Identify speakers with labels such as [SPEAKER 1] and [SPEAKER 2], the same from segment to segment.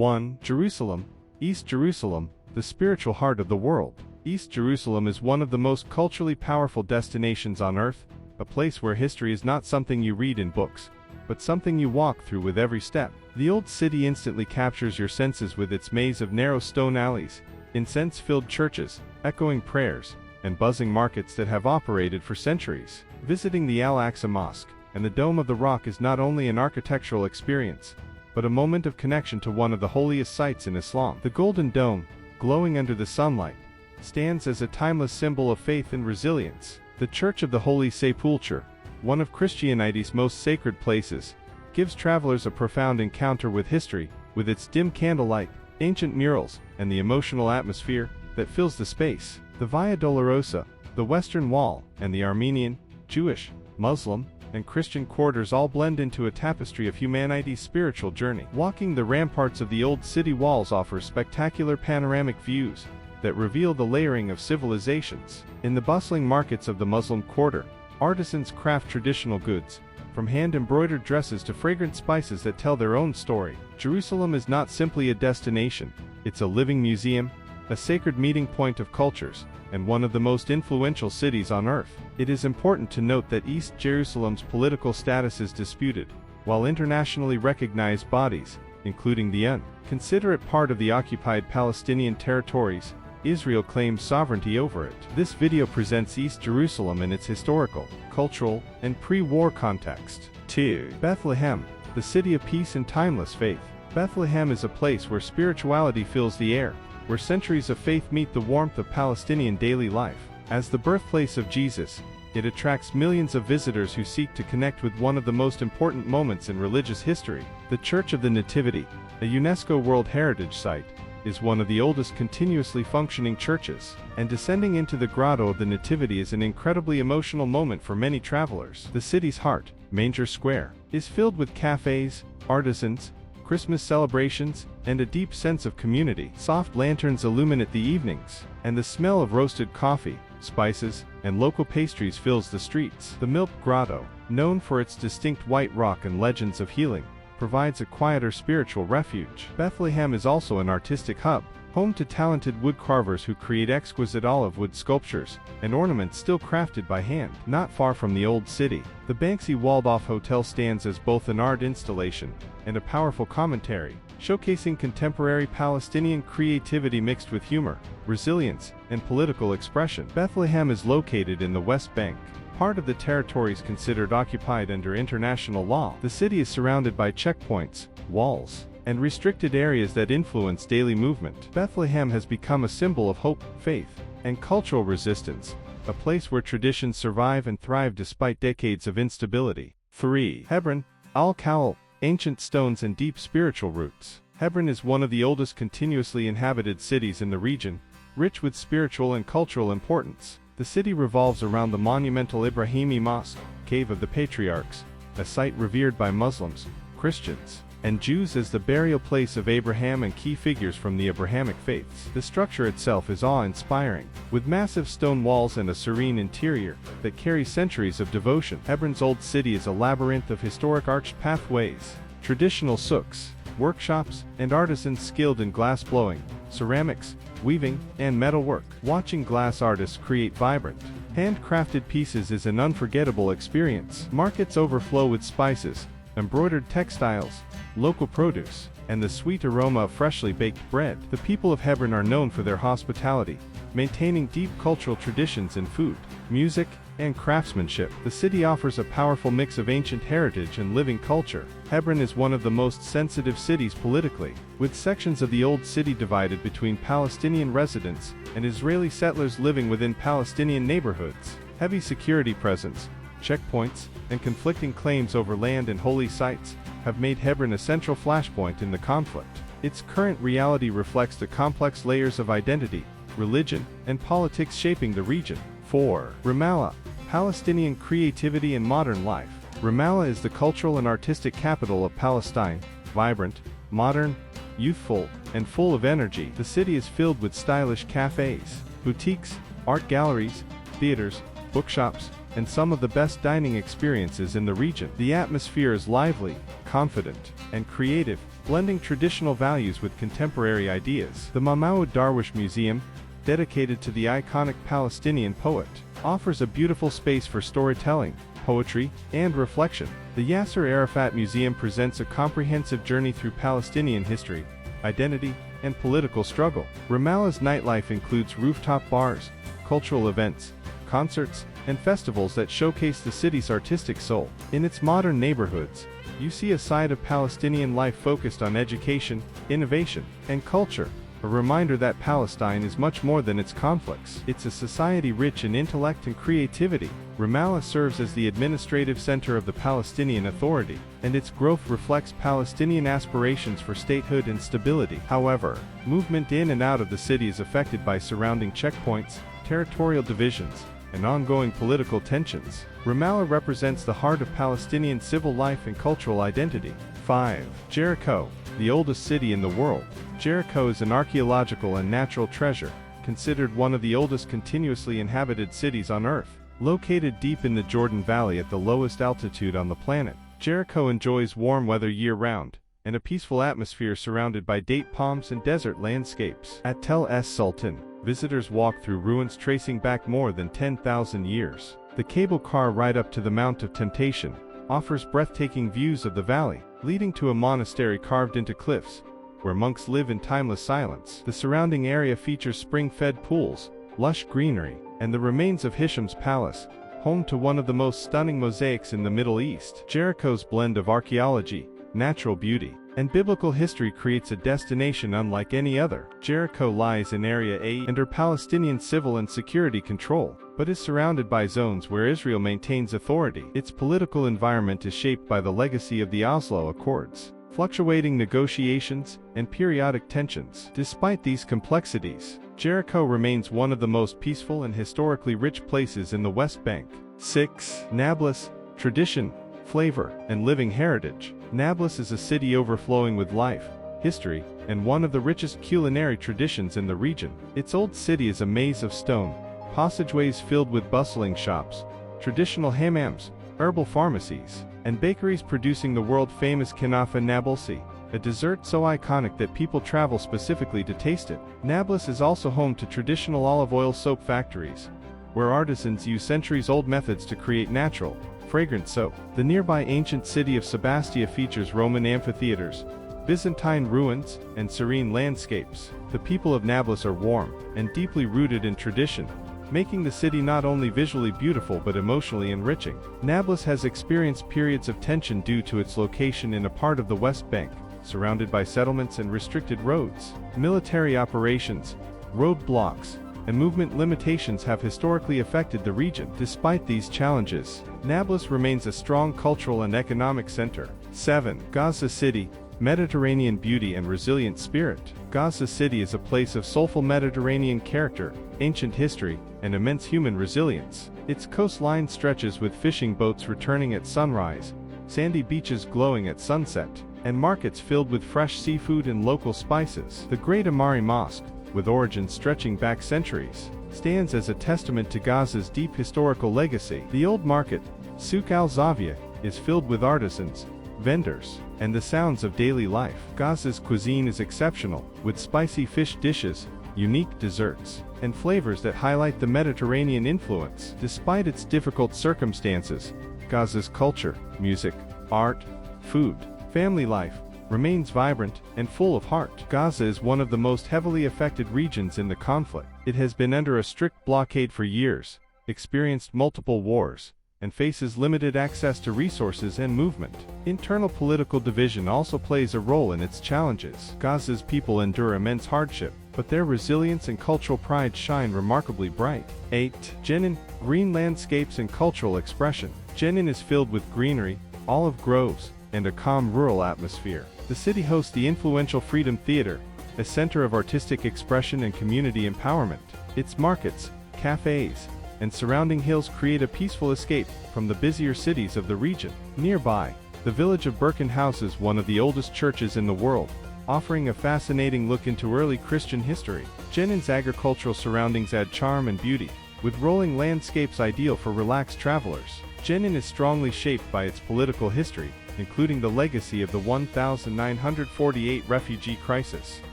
[SPEAKER 1] 1. Jerusalem. East Jerusalem, the spiritual heart of the world. East Jerusalem is one of the most culturally powerful destinations on earth, a place where history is not something you read in books, but something you walk through with every step. The old city instantly captures your senses with its maze of narrow stone alleys, incense-filled churches, echoing prayers, and buzzing markets that have operated for centuries. Visiting the Al-Aqsa Mosque and the Dome of the Rock is not only an architectural experience, but a moment of connection to one of the holiest sites in Islam. The Golden Dome, glowing under the sunlight, stands as a timeless symbol of faith and resilience. The Church of the Holy Sepulchre, one of Christianity's most sacred places, gives travelers a profound encounter with history, with its dim candlelight, ancient murals, and the emotional atmosphere that fills the space. The Via Dolorosa, the Western Wall, and the Armenian, Jewish, Muslim, and Christian quarters all blend into a tapestry of humanity's spiritual journey. Walking the ramparts of the old city walls offers spectacular panoramic views that reveal the layering of civilizations. In the bustling markets of the Muslim quarter, artisans craft traditional goods, from hand-embroidered dresses to fragrant spices that tell their own story. Jerusalem is not simply a destination, it's a living museum, a sacred meeting point of cultures, and one of the most influential cities on earth. It is important to note that East Jerusalem's political status is disputed, while internationally recognized bodies, including the UN, consider it part of the occupied Palestinian territories. Israel claims sovereignty over it. This video presents East Jerusalem in its historical, cultural, and pre-war context. 2. Bethlehem, the city of peace and timeless faith. Bethlehem is a place where spirituality fills the air, where centuries of faith meet the warmth of Palestinian daily life. As the birthplace of Jesus, it attracts millions of visitors who seek to connect with one of the most important moments in religious history. The Church of the Nativity, a UNESCO World Heritage Site, is one of the oldest continuously functioning churches, and descending into the Grotto of the Nativity is an incredibly emotional moment for many travelers. The city's heart, Manger Square, is filled with cafes, artisans, Christmas celebrations, and a deep sense of community. Soft lanterns illuminate the evenings, and the smell of roasted coffee, spices, and local pastries fills the streets. The Milk Grotto, known for its distinct white rock and legends of healing, provides a quieter spiritual refuge. Bethlehem is also an artistic hub, home to talented woodcarvers who create exquisite olive wood sculptures and ornaments still crafted by hand. Not far from the old city, the Banksy Waldorf Hotel stands as both an art installation and a powerful commentary, showcasing contemporary Palestinian creativity mixed with humor, resilience, and political expression. Bethlehem is located in the West Bank, part of the territories considered occupied under international law. The city is surrounded by checkpoints, walls, and restricted areas that influence daily movement. Bethlehem has become a symbol of hope, faith, and cultural resistance, a place where traditions survive and thrive despite decades of instability. 3. Hebron, Al-Khawal, ancient stones and deep spiritual roots. Hebron is one of the oldest continuously inhabited cities in the region, rich with spiritual and cultural importance. The city revolves around the monumental Ibrahimi Mosque, Cave of the Patriarchs, a site revered by Muslims, Christians, and Jews as the burial place of Abraham and key figures from the Abrahamic faiths. The structure itself is awe-inspiring, with massive stone walls and a serene interior that carry centuries of devotion. Hebron's old city is a labyrinth of historic arched pathways, traditional souks, workshops, and artisans skilled in glass blowing, ceramics, weaving, and metalwork. Watching glass artists create vibrant, handcrafted pieces is an unforgettable experience. Markets overflow with spices, embroidered textiles, local produce, and the sweet aroma of freshly baked bread. The people of Hebron are known for their hospitality, maintaining deep cultural traditions in food, music, and craftsmanship. The city offers a powerful mix of ancient heritage and living culture. Hebron is one of the most sensitive cities politically, with sections of the old city divided between Palestinian residents and Israeli settlers living within Palestinian neighborhoods. Heavy security presence, checkpoints, and conflicting claims over land and holy sites have made Hebron a central flashpoint in the conflict. Its current reality reflects the complex layers of identity, religion, and politics shaping the region. 4. Ramallah, Palestinian creativity and modern life. Ramallah is the cultural and artistic capital of Palestine, vibrant, modern, youthful, and full of energy. The city is filled with stylish cafes, boutiques, art galleries, theaters, bookshops, and some of the best dining experiences in the region. The atmosphere is lively, confident, and creative, blending traditional values with contemporary ideas. The Mahmoud Darwish Museum, dedicated to the iconic Palestinian poet, offers a beautiful space for storytelling, poetry, and reflection. The Yasser Arafat Museum presents a comprehensive journey through Palestinian history, identity, and political struggle. Ramallah's nightlife includes rooftop bars, cultural events, concerts, and festivals that showcase the city's artistic soul. In its modern neighborhoods, you see a side of Palestinian life focused on education, innovation, and culture, a reminder that Palestine is much more than its conflicts. It's a society rich in intellect and creativity. Ramallah serves as the administrative center of the Palestinian Authority, and its growth reflects Palestinian aspirations for statehood and stability. However, movement in and out of the city is affected by surrounding checkpoints, territorial divisions, and ongoing political tensions. Ramallah represents the heart of Palestinian civil life and cultural identity. 5. Jericho, the oldest city in the world. Jericho is an archaeological and natural treasure, considered one of the oldest continuously inhabited cities on Earth. Located deep in the Jordan Valley at the lowest altitude on the planet, Jericho enjoys warm weather year-round, and a peaceful atmosphere surrounded by date palms and desert landscapes. At Tel Es Sultan, visitors walk through ruins tracing back more than 10,000 years. The cable car ride up to the Mount of Temptation offers breathtaking views of the valley, leading to a monastery carved into cliffs, where monks live in timeless silence. The surrounding area features spring-fed pools, lush greenery, and the remains of Hisham's palace, home to one of the most stunning mosaics in the Middle East. Jericho's blend of archaeology, natural beauty, and biblical history creates a destination unlike any other. Jericho lies in Area A under Palestinian civil and security control, but is surrounded by zones where Israel maintains authority. Its political environment is shaped by the legacy of the Oslo Accords, fluctuating negotiations, and periodic tensions. Despite these complexities, Jericho remains one of the most peaceful and historically rich places in the West Bank. 6. Nablus, tradition, flavor, and living heritage. Nablus is a city overflowing with life, history, and one of the richest culinary traditions in the region. Its old city is a maze of stone, passageways filled with bustling shops, traditional hammams, herbal pharmacies, and bakeries producing the world-famous kanafa Nablusi, a dessert so iconic that people travel specifically to taste it. Nablus is also home to traditional olive oil soap factories, where artisans use centuries-old methods to create natural, fragrant soap. The nearby ancient city of Sebastia features Roman amphitheaters, Byzantine ruins, and serene landscapes. The people of Nablus are warm and deeply rooted in tradition, making the city not only visually beautiful but emotionally enriching. Nablus has experienced periods of tension due to its location in a part of the West Bank, surrounded by settlements and restricted roads. Military operations, roadblocks, and movement limitations have historically affected the region. Despite these challenges, Nablus remains a strong cultural and economic center. 7. Gaza City, Mediterranean beauty and resilient spirit. Gaza City is a place of soulful Mediterranean character, ancient history, and immense human resilience. Its coastline stretches with fishing boats returning at sunrise, sandy beaches glowing at sunset, and markets filled with fresh seafood and local spices. The Great Amari Mosque, with origins stretching back centuries, stands as a testament to Gaza's deep historical legacy. The old market, Souk al-Zavia, is filled with artisans, vendors, and the sounds of daily life. Gaza's cuisine is exceptional, with spicy fish dishes, unique desserts, and flavors that highlight the Mediterranean influence. Despite its difficult circumstances, Gaza's culture, music, art, food, family life, remains vibrant and full of heart. Gaza is one of the most heavily affected regions in the conflict. It has been under a strict blockade for years, experienced multiple wars, and faces limited access to resources and movement. Internal political division also plays a role in its challenges. Gaza's people endure immense hardship, but their resilience and cultural pride shine remarkably bright. 8. Jenin, green landscapes and cultural expression. Jenin is filled with greenery, olive groves, and a calm rural atmosphere. The city hosts the influential Freedom Theater, a center of artistic expression and community empowerment. Its markets, cafes, and surrounding hills create a peaceful escape from the busier cities of the region. Nearby, the village of Birken houses one of the oldest churches in the world, offering a fascinating look into early Christian history. Jenin's agricultural surroundings add charm and beauty, with rolling landscapes ideal for relaxed travelers. Jenin is strongly shaped by its political history, including the legacy of the 1948 refugee crisis.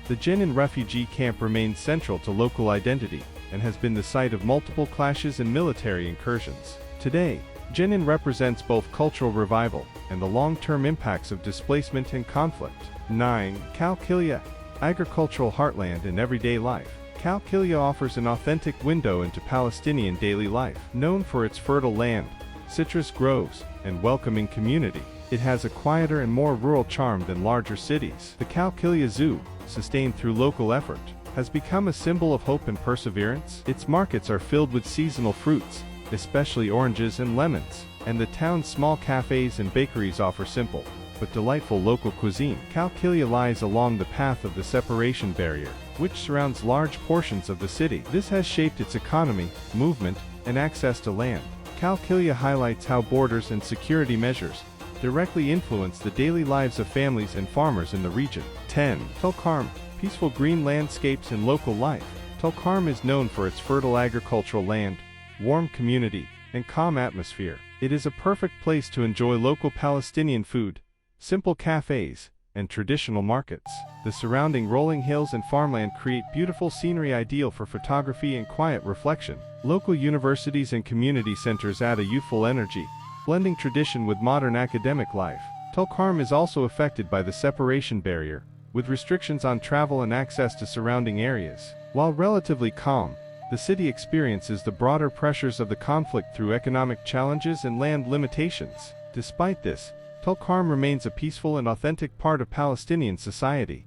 [SPEAKER 1] The Jenin refugee camp remains central to local identity, and has been the site of multiple clashes and military incursions. Today, Jenin represents both cultural revival and the long-term impacts of displacement and conflict. 9. Qalqilya, agricultural heartland and everyday life. Qalqilya offers an authentic window into Palestinian daily life. Known for its fertile land, citrus groves, and welcoming community, it has a quieter and more rural charm than larger cities. The Qalqilya Zoo, sustained through local effort, has become a symbol of hope and perseverance. Its markets are filled with seasonal fruits, especially oranges and lemons, and the town's small cafes and bakeries offer simple but delightful local cuisine. Qalqilya lies along the path of the separation barrier, which surrounds large portions of the city. This has shaped its economy, movement, and access to land. Qalqilya highlights how borders and security measures directly influence the daily lives of families and farmers in the region. 10. Tulkarm, peaceful green landscapes and local life. Tulkarm is known for its fertile agricultural land, warm community, and calm atmosphere. It is a perfect place to enjoy local Palestinian food, simple cafes, and traditional markets. The surrounding rolling hills and farmland create beautiful scenery ideal for photography and quiet reflection. Local universities and community centers add a youthful energy, blending tradition with modern academic life. Tulkarm is also affected by the separation barrier, with restrictions on travel and access to surrounding areas. While relatively calm, the city experiences the broader pressures of the conflict through economic challenges and land limitations. Despite this, Tulkarm remains a peaceful and authentic part of Palestinian society.